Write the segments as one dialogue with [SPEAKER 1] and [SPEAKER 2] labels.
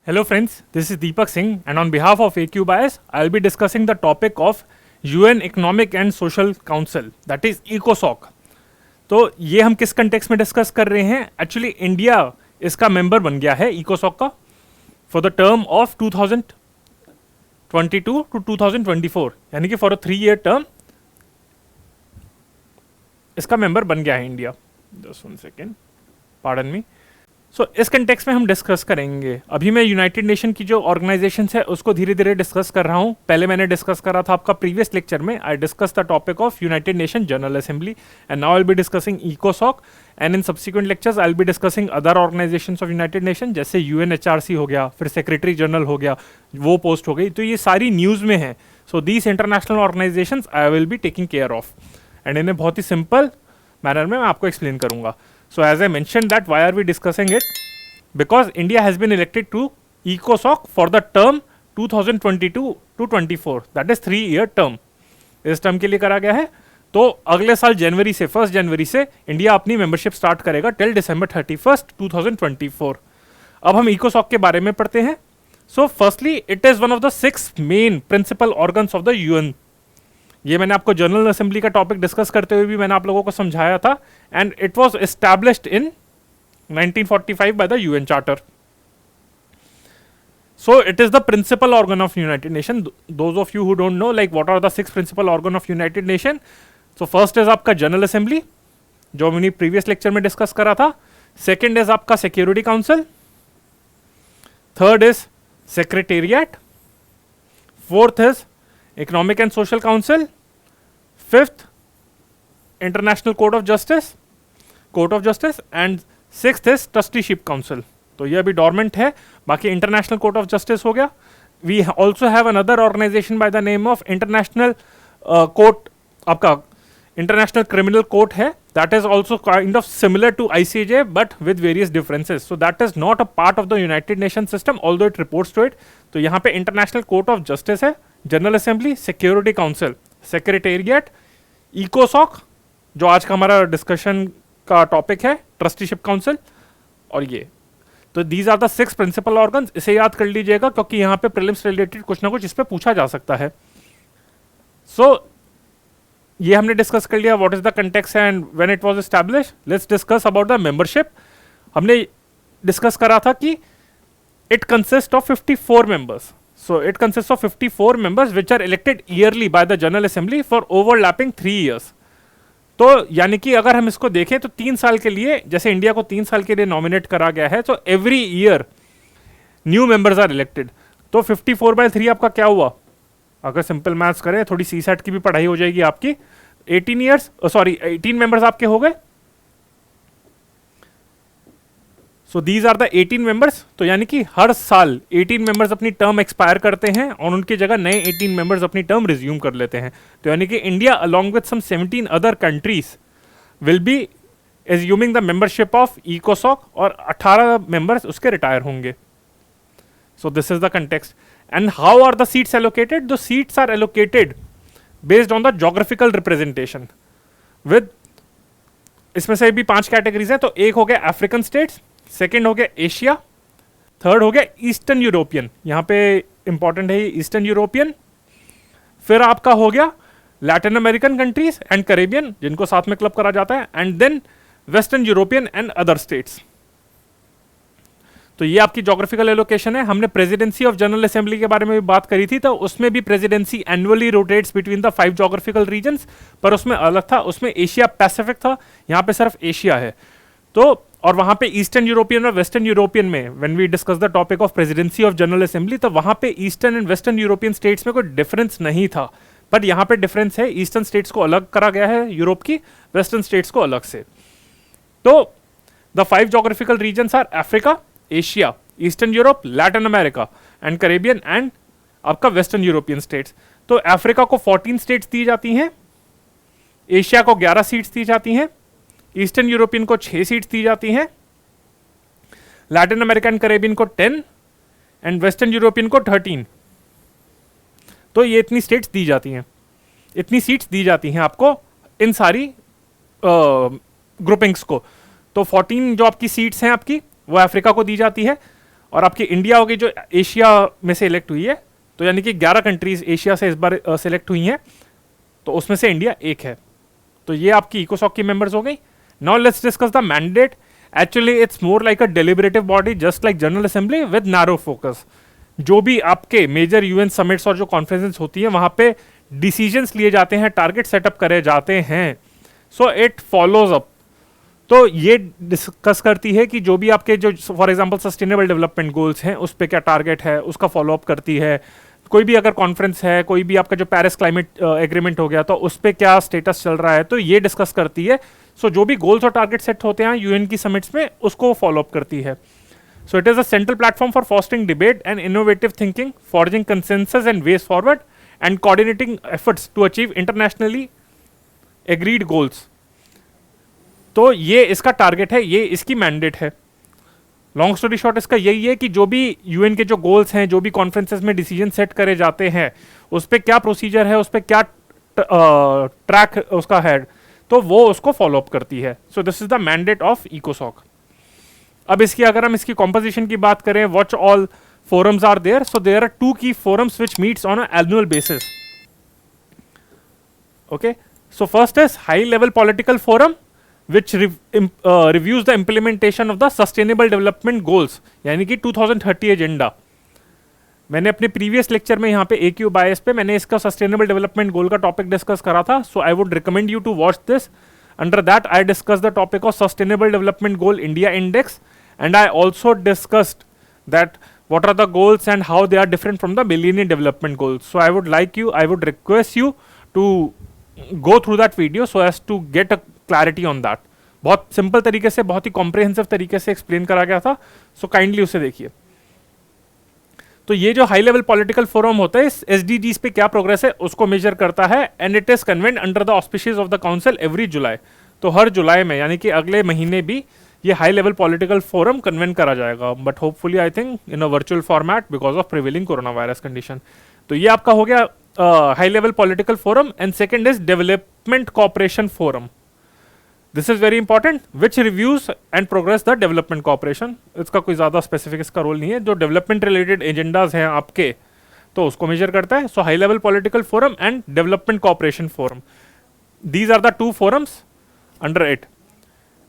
[SPEAKER 1] Hello friends, this is Deepak Singh and on behalf of AQ Bias, I will be discussing the topic of UN Economic and Social Council, that is ECOSOC. तो ये हम किस context में discuss कर रहे हैं? Actually India इसका member बन गया है ECOSOC का for the term of 2022 to 2024, यानी कि फॉर अ 3 ईयर टर्म इसका मेंबर बन गया है India. Just 1 second, pardon me. So इस कंटेक्स्ट में हम डिस्कस करेंगे. अभी मैं यूनाइटेड नेशन की जो ऑर्गेनाइजेशंस है उसको धीरे धीरे डिस्कस कर रहा हूँ. पहले मैंने डिस्कस करा था आपका प्रीवियस लेक्चर में. I discuss the topic of United Nation General Assembly and now I will be discussing इकोसॉक and in subsequent lectures I will be discussing other organisations of United Nation, जैसे UNHRC हो गया, फिर secretary general हो गया, वो post हो गई. तो ये सारी न्यूज़ में है. So these international organisations I will be taking care of and इन्हें बहुत ही सिंपल मैनर में मैं आपको एक्सप्लेन करूंगा. So as I mentioned that why are we discussing it? Because India has been elected to ECOSOC for the term 2022 to 24. That is 3-year term. इस term के लिए करा गया है. तो अगले साल जनवरी से 1 जनवरी से इंडिया अपनी मेंबरशिप स्टार्ट करेगा टिल December 31st, 2024. अब हम ECOSOC के बारे में पढ़ते हैं. So firstly, it is one of the 6 main principal organs of the UN. ये मैंने आपको जनरल असेंबली का टॉपिक डिस्कस करते हुए भी मैंने आप लोगों को समझाया था. And it was established in 1945 by the UN charter. So it is the principal organ of United Nation. Those of you who don't know like what are the 6 principal organ of United Nation. So first is आपका general assembly, जो मैंने previous lecture में discuss करा था. Second is आपका security council. Third is secretariat. Fourth is economic and social council. Fifth international court of justice and sixth is trusteeship council. तो ये अभी डॉर्मेंट है. बाकी इंटरनेशनल कोर्ट ऑफ जस्टिस हो गया. We also have another organisation by the name of international court. आपका international criminal court है. That is also kind of similar to ICJ but with various differences. So that is not a part of the United Nation system although it reports to it. तो यहाँ पे international court of justice है, general assembly, security council, secretariat, इकोसॉक जो आज का हमारा discussion का टॉपिक है, ट्रस्टीशिप काउंसिल, और ये. तो these are the 6 principal organs. इसे याद कर लीजिएगा क्योंकि यहाँ पे प्रीलिम्स रिलेटेड कुछ ना कुछ इस पे पूछा जा सकता है. सो ये हमने डिस्कस कर लिया what is the context and when it was established. Let's discuss about the membership. हमने डिस्कस करा था कि it consist of 54 members. So it consists of 54 members which are elected yearly by the General Assembly for overlapping 3 years. तो यानी कि अगर हम इसको देखें तो 3 साल के लिए, जैसे इंडिया को 3 साल के लिए नॉमिनेट करा गया है, तो every year new members are elected. तो 54/3 आपका क्या हुआ? अगर सिंपल मैथ्स करें, थोड़ी CSAT की भी पढ़ाई हो जाएगी आपकी. 18 मेंबर्स आपके हो गए. So these are the 18 members. तो यानी कि हर साल 18 मेंबर्स अपनी टर्म एक्सपायर करते हैं और उनकी जगह नए 18 मेंबर्स अपनी टर्म रिज्यूम कर लेते हैं. तो यानी कि India along with some 17 other countries will be assuming the membership of इकोसॉक और 18 मेंबर्स उसके रिटायर होंगे. So this is the context. And how are the seats allocated? The seats are allocated based on the geographical representation. With इसमें से भी 5 categories हैं. तो एक हो गया अफ्रीकन स्टेट्स, सेकेंड हो गया एशिया, थर्ड हो गया ईस्टर्न यूरोपियन. यहाँ पे इंपॉर्टेंट है ईस्टर्न यूरोपियन. फिर आपका हो गया Latin American countries and Caribbean, जिनको साथ में क्लब करा जाता है, and then Western European and other states. तो ये आपकी जोग्राफिकल एलोकेशन है. हमने प्रेसिडेंसी ऑफ जनरल असेंबली के बारे में भी बात करी थी. तो उसमें भी presidency annually rotates between the 5 geographical regions, पर उसमें अलग था. उसमें एशिया पैसिफिक था, यहाँ पे सिर्फ एशिया है. तो और वहां पे ईस्टर्न यूरोपियन और वेस्टर्न यूरोपियन में when we discuss the topic of presidency of general assembly, तो वहां पे Eastern and Western European states में कोई डिफरेंस नहीं था. पर यहाँ पे डिफरेंस है. ईस्टर्न स्टेट्स को अलग करा गया है यूरोप की, वेस्टर्न स्टेट्स को अलग से. तो the 5 geographical regions are Africa, Asia, Eastern Europe, Latin America and Caribbean and आपका वेस्टर्न यूरोपियन स्टेट्स. तो अफ्रीका को 14 स्टेट्स दी जाती हैं, एशिया को 11 सीट्स दी जाती हैं, ईस्टर्न यूरोपियन को 6 सीट्स दी जाती हैं, लैटिन अमेरिकन कैरेबियन को 10 एंड वेस्टर्न यूरोपियन को 13. तो ये इतनी स्टेट्स दी जाती हैं, इतनी सीट्स दी जाती हैं आपको इन सारी ग्रुपिंग्स को. तो 14 जो आपकी सीट्स हैं आपकी, वो अफ्रीका को दी जाती है. और आपकी इंडिया होगी जो एशिया में से इलेक्ट हुई है, तो यानी कि 11 कंट्रीज एशिया से इस बार सिलेक्ट हुई हैं, तो उसमें से इंडिया एक है। तो ये आपकी इकोसॉक की मेंबर्स हो गई। Now let's discuss the mandate. Actually it's more like a deliberative body just like general assembly with narrow focus. जो भी आपके मेजर यूएन समिट्स और जो कॉन्फ्रेंसेस होती हैं वहां पे डिसीजंस लिए जाते हैं, टारगेट सेटअप करे जाते हैं। So it follows up. तो ये डिस्कस करती है कि जो भी आपके जो for example sustainable development goals हैं उस पे क्या टारगेट है, उसका फॉलोअप करती है। कोई भी अगर कॉन्फ्रेंस है, कोई भी आपका जो पेरिस क्लाइमेट एग्रीमेंट हो गया तो उस पे क्या स्टेटस चल रहा है, तो ये डिस्कस करती है। सो जो भी गोल्स और टारगेट सेट होते हैं यूएन की समिट्स में उसको फॉलोअप करती है। So it is a central platform for fostering debate and innovative thinking, forging consensus and ways forward and coordinating efforts to achieve internationally agreed goals. तो ये इसका टारगेट है, ये इसकी मैंडेट है। लॉन्ग स्टोरी शॉर्ट इसका यही है कि जो भी यूएन के जो गोल्स हैं, जो भी कॉन्फ्रेंसेस में डिसीजन सेट करे जाते हैं, उस पर क्या प्रोसीजर है, उस पर क्या ट्रैक उसका है, तो वो उसको फॉलो अप करती है। So this is the mandate of इकोसॉक। अब इसकी अगर हम इसकी कॉम्पोजिशन की बात करें, what all forums are there? So there are 2 key forums which meets on an annual basis. Okay, so first is high level political forum which reviews the implementation of the sustainable development goals, यानी कि 2030 agenda. मैंने अपने previous lecture में यहाँ पे AQ बायस पे मैंने इसका सस्टेनेबल डेवलपमेंट गोल का टॉपिक डिस्कस करा था। So I would recommend you to watch this. Under that I discuss the topic of sustainable development goal India index, and I also discussed that what are the goals and how they are different from the millennium development goals. So I would request you to go through that video so as to get a clarity on that. बहुत simple तरीके से, बहुत ही comprehensive तरीके से explain करा गया था। So kindly उसे देखिए। तो ये जो हाई लेवल पॉलिटिकल फोरम होता है, इस एसडीजीज पे क्या प्रोग्रेस है उसको मेजर करता है, and it is convened under the auspicious of the council every July. तो हर जुलाई में, यानी कि अगले महीने भी ये high level political forum convent करा जाएगा, but hopefully I think in a virtual format because of prevailing corona virus condition. तो ये आपका हो गया high level political forum. And second is development cooperation forum. This is very important, which reviews and progress the development cooperation. इसका कोई ज्यादा specific इसका role नहीं है, जो डेवलपमेंट रिलेटेड एजेंडाज हैं आपके तो उसको मेजर करता है। So high level political forum and development cooperation forum, these are the 2 forums under it.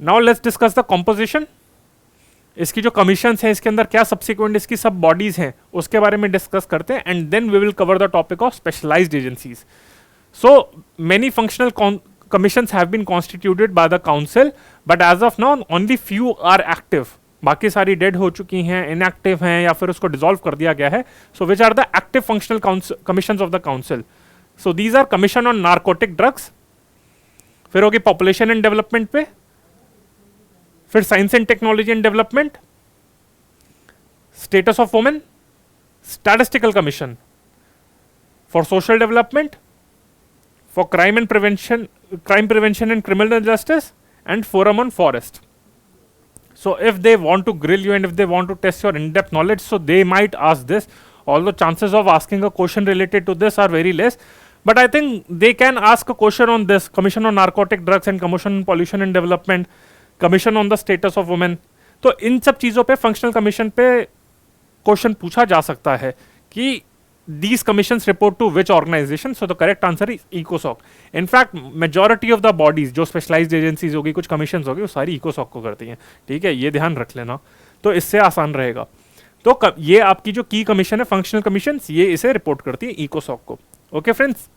[SPEAKER 1] Now let's discuss the composition. इसकी जो कमीशंस हैं, इसके अंदर क्या सब्सिक्वेंट इसकी सब बॉडीज हैं उसके बारे में डिस्कस करते हैं, and then we will cover the topic of specialized agencies. So many functional commissions have been constituted by the council, but as of now only few are active. बाकी सारी डेड हो चुकी हैं, इनएक्टिव हैं, या फिर उसको डिसॉल्व कर दिया गया है। So which are the active functional commissions of the council? So these are commission on narcotic drugs, फिर होगी पॉपुलेशन एंड डेवलपमेंट पे, फिर science and technology and development, status of women, statistical commission for social development, for crime prevention and criminal justice, and forum on forest. So if they want to grill you and if they want to test your in-depth knowledge, so they might ask this, although chances of asking a question related to this are very less, but I think they can ask a question on this, commission on narcotic drugs and commission on pollution and development, commission on the status of women. तो इन सब चीजों पे functional commission पे question पूछा जा सकता है कि these commissions report to which organization? So the correct answer is ECOSOC. In fact, majority of the bodies जो specialized agencies होगी, कुछ commissions होगी, वो सारी ECOSOC को करती हैं। ठीक है, ये ध्यान रख लेना, तो इससे आसान रहेगा। तो ये आपकी जो की कमीशन है, फंक्शनल कमीशंस, ये इसे रिपोर्ट करती है ECOSOC को। Okay friends,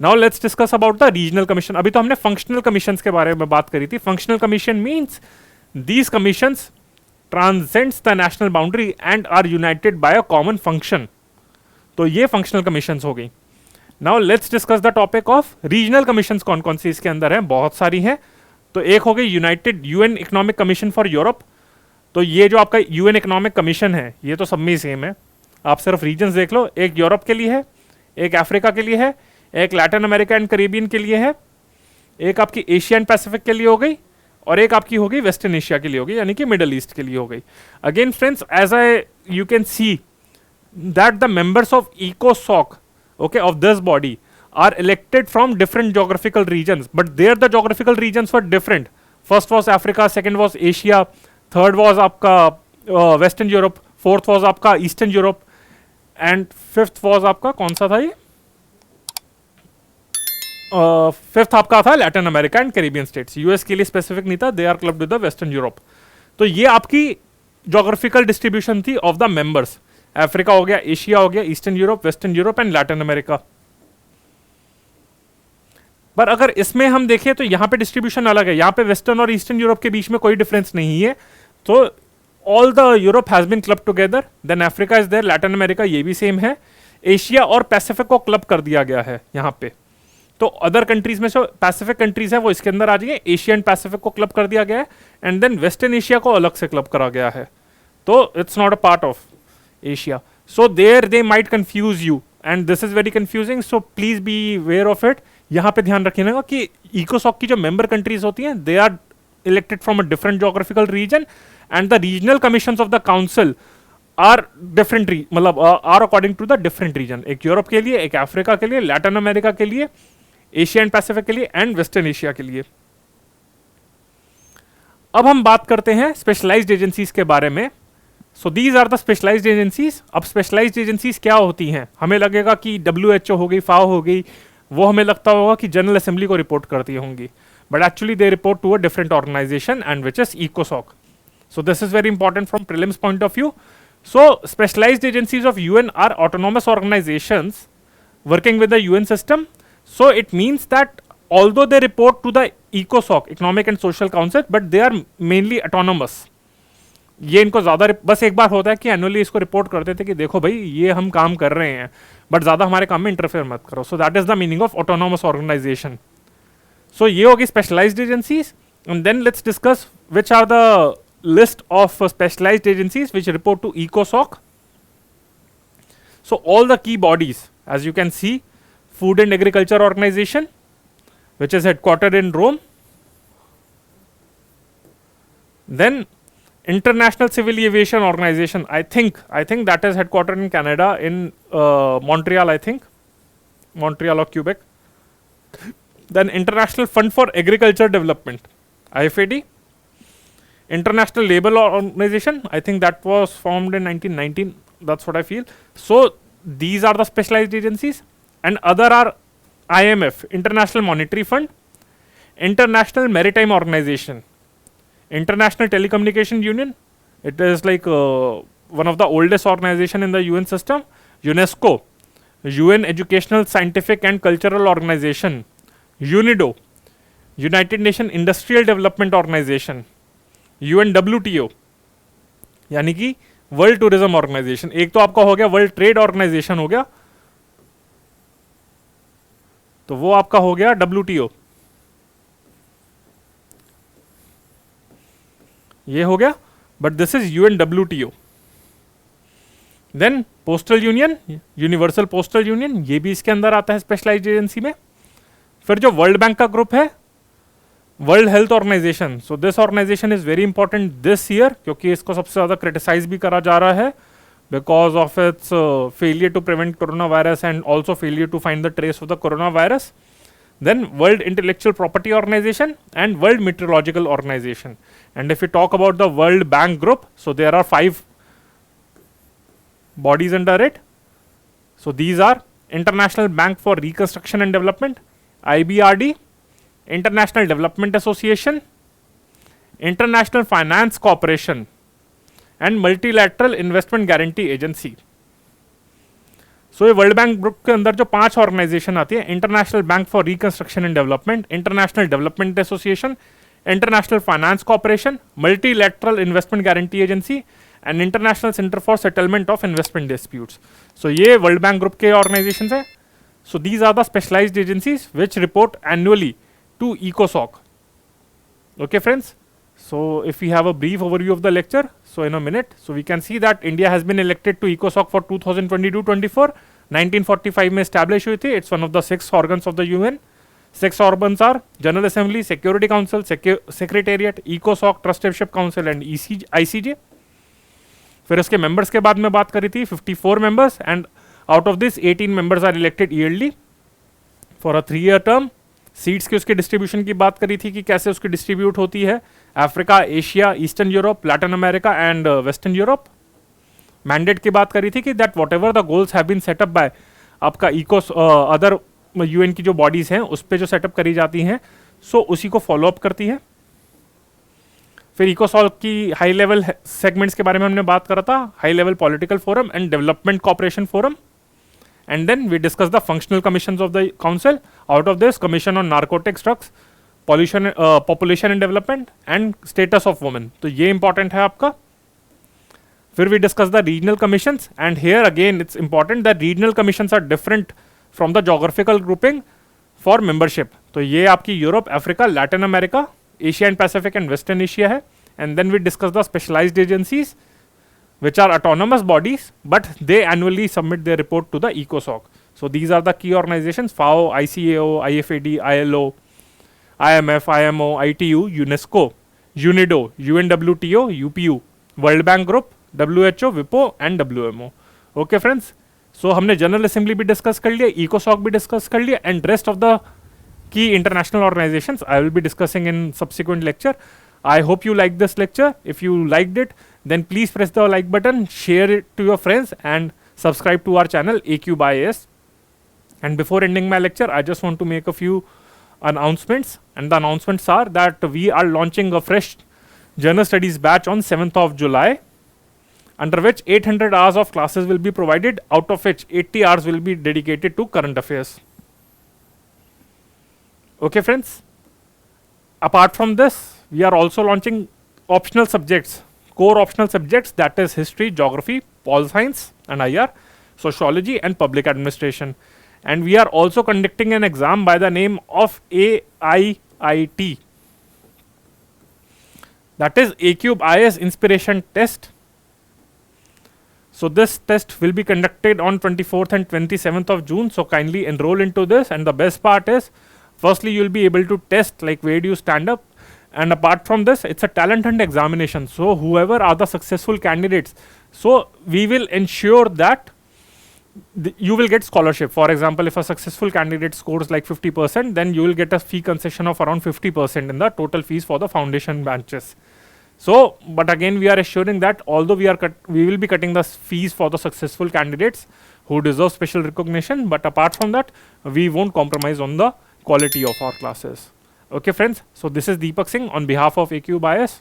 [SPEAKER 1] now let's discuss about the regional commission. अभी तो हमने फंक्शनल कमीशंस के बारे में बात करी थी। Functional commission means these commissions transcends the national boundary and are united by a common function. तो ये फंक्शनल कमीशंस हो गई। Now let's discuss the topic of regional commissions. कौन कौन सी इसके अंदर हैं? बहुत सारी हैं। तो एक हो गई United UN economic commission for Europe. तो ये जो आपका यूएन इकोनॉमिक कमीशन है, ये तो सब में सेम है, आप सिर्फ रीजन्स देख लो। एक यूरोप के लिए है, एक अफ्रीका के लिए है, एक लैटिन अमेरिका एंड करेबियन के लिए है, एक आपकी एशिया एंड पैसिफिक के लिए हो गई, और एक आपकी हो गई वेस्टर्न एशिया के लिए हो गई, यानी कि मिडल ईस्ट के लिए हो गई। Again friends, as I you can see that the members of ECOSOC, okay, of this body are elected from different geographical regions, but there the geographical regions were different. First was Africa, second was Asia, third was आपका Western Europe, fourth was आपका Eastern Europe, and fifth was आपका कौन सा था ये, fifth आपका था Latin America and Caribbean states. US के लिए स्पेसिफिक नहीं था, they are clubbed with the Western Europe. तो ये आपकी जोग्राफिकल डिस्ट्रीब्यूशन थी ऑफ द मेंबर्स। अफ्रीका हो गया, एशिया हो गया, Eastern Europe, Western Europe and Latin America. पर अगर इसमें हम देखें तो यहाँ पे डिस्ट्रीब्यूशन अलग है, यहाँ पे वेस्टर्न और ईस्टर्न यूरोप के बीच में कोई डिफरेंस नहीं है। तो all the Europe has been club together, then Africa is there, Latin America ये भी सेम है, एशिया और पैसिफिक को क्लब कर दिया गया है यहाँ पे। तो अदर कंट्रीज में जो पैसिफिक कंट्रीज है वो इसके अंदर आ जाएंगे, एशिया एंड पैसिफिक को क्लब कर दिया गया है, एंड देन वेस्टर्न एशिया को अलग से क्लब करा गया है, तो it's not a part of Asia. So there they might confuse you and this is very confusing, so please beware of it. यहाँ पे ध्यान रखिएगा कि इकोसॉक की जो मेंबर कंट्रीज होती हैं they are elected from a different geographical region, and the regional commissions of the council are different, मतलब are according to the different region. एक यूरोप के लिए, एक अफ्रीका के लिए, लैटिन अमेरिका के लिए, एशिया एंड पैसिफिक के लिए, एंड वेस्टर्न एशिया के लिए। अब हम बात करते हैं स्पेशलाइज्ड एजेंसीज के बारे में। So these are the specialised agencies. अब स्पेशलाइज्ड एजेंसीज क्या होती हैं? हमें लगेगा कि WHO हो गई, FAO हो गई, वो हमें लगता होगा कि जनरल असेंबली को रिपोर्ट करती होंगी, but actually they report to a different organisation and which is इकोसॉक। So this is very important from prelims point of view. So specialized agencies of UN are autonomous organizations working with the UN system. So it means that although they report to the ECOSOC, Economic and Social Council, but they are mainly autonomous. ये इनको ज़्यादा बस एक बार होता है कि annually इसको report करते थे कि देखो भाई ये हम काम कर रहे हैं, बट ज़्यादा हमारे काम में इंटरफेयर मत करो। So that is the meaning of autonomous organisation. So ये होगी specialised agencies, and then let's discuss which are the list of specialized agencies which report to ECOSOC. So all the key bodies, as you can see, Food and Agriculture Organization, which is headquartered in Rome. Then International Civil Aviation Organization, I think that is headquartered in Canada, in Montreal, I think Montreal or Quebec. Then International Fund for Agriculture Development, IFAD. International Labour Organization, I think that was formed in 1919, that's what I feel. So these are the specialized agencies, and other are IMF, International Monetary Fund, International Maritime Organization, International Telecommunication Union, it is like one of the oldest organization in the UN system, UNESCO, UN Educational, Scientific and Cultural Organization, UNIDO, United Nations Industrial Development Organization, UNWTO यानी कि world tourism organisation. एक तो आपका हो गया world trade organisation हो गया, तो वो आपका हो गया WTO, ये हो गया, but this is UNWTO। Then postal union, universal postal union, ये भी इसके अंदर आता है स्पेशलाइज्ड एजेंसी में। फिर जो वर्ल्ड बैंक का ग्रुप है, World Health Organization, so this organization is very important this year, क्योंकि इसको सबसे ज्यादा क्रिटिसाइज भी करा जा रहा है because of its failure to prevent corona virus and also failure to find the trace of the corona virus. Then World Intellectual Property Organization and World Meteorological Organization. And if we talk about the World Bank Group, so there are 5 bodies under it. So these are International Bank for Reconstruction and Development, IBRD, International Development Association, International Finance Corporation, and Multilateral Investment Guarantee Agency. सो ये world bank group के अंदर जो 5 organisation आती है, international bank for reconstruction and development, international development association, international finance corporation, multilateral investment guarantee agency and international centre for settlement of investment disputes. So ये world bank group के organisation है। So these are the specialised agencies which report annually to इकोसॉक। Okay friends, so if we have a brief overview of the lecture, so in a minute, so we can see that India has been elected to ECOSOC for 2022-24, 1945 में establish हुई थी। It's one of the 6 organs of the UN. 6 organs are General Assembly, Security Council, Secretariat, ECOSOC, Trusteeship Council and ICJ. फिर उसके members के बाद में बात करी थी 54 members and out of this 18 members are elected yearly for a 3-year term. Seats की उसके डिस्ट्रीब्यूशन की बात करी थी कि कैसे उसकी डिस्ट्रीब्यूट होती है, Africa, Asia, Eastern Europe, Latin America and Western Europe. Mandate की बात करी थी कि that whatever the goals have been set up by आपका इको अदर यूएन की जो बॉडीज हैं उस पर जो सेटअप करी जाती हैं, सो उसी को फॉलो अप करती है। फिर इकोसॉल्व की हाई लेवल सेगमेंट्स के बारे में हमने बात करा था, high level political forum and development cooperation forum. And then we discuss the functional commissions of the council. Out of this, commission on narcotics, drugs, pollution, population and development and status of women, तो ये important है आपका। फिर we discuss the regional commissions and here again it's important that regional commissions are different from the geographical grouping for membership. तो ये आपकी Europe, Africa, Latin America, Asia and Pacific and western Asia है। And then we discuss the specialised agencies which are autonomous bodies, but they annually submit their report to the ECOSOC. So these are the key organizations: FAO, ICAO, IFAD, ILO, IMF, IMO, ITU, UNESCO, UNIDO, UNWTO, UPU, World Bank Group, WHO, WIPO and WMO. Okay friends, so हमने general assembly भी discuss कर लिया, ECOSOC भी discuss कर लिया, and rest of the key international organizations I will be discussing in subsequent lecture. I hope you liked this lecture. If you liked it, then please press the like button, share it to your friends and subscribe to our channel AQ by AS. And before ending my lecture, I just want to make a few announcements, and the announcements are that we are launching a fresh journal studies batch on 7th of July, under which 800 hours of classes will be provided, out of which 80 hours will be dedicated to current affairs. Okay friends, apart from this, we are also launching optional subjects, core optional subjects, that is history, geography, pol science and IR, sociology and public administration. And we are also conducting an exam by the name of AIIT, that is A-Cube IS Inspiration Test. So this test will be conducted on 24th and 27th of June, so kindly enroll into this. And the best part is, firstly you will be able to test like where do you stand up, and apart from this it's a talent hunt examination, so whoever are the successful candidates, so we will ensure that you will get scholarship. For example, if a successful candidate scores like 50%, then you will get a fee concession of around 50% in the total fees for the foundation batches. So but again we are assuring that although we will be cutting the fees for the successful candidates who deserve special recognition, but apart from that we won't compromise on the quality of our classes. Okay friends, so this is Deepak Singh on behalf of AQ Bias.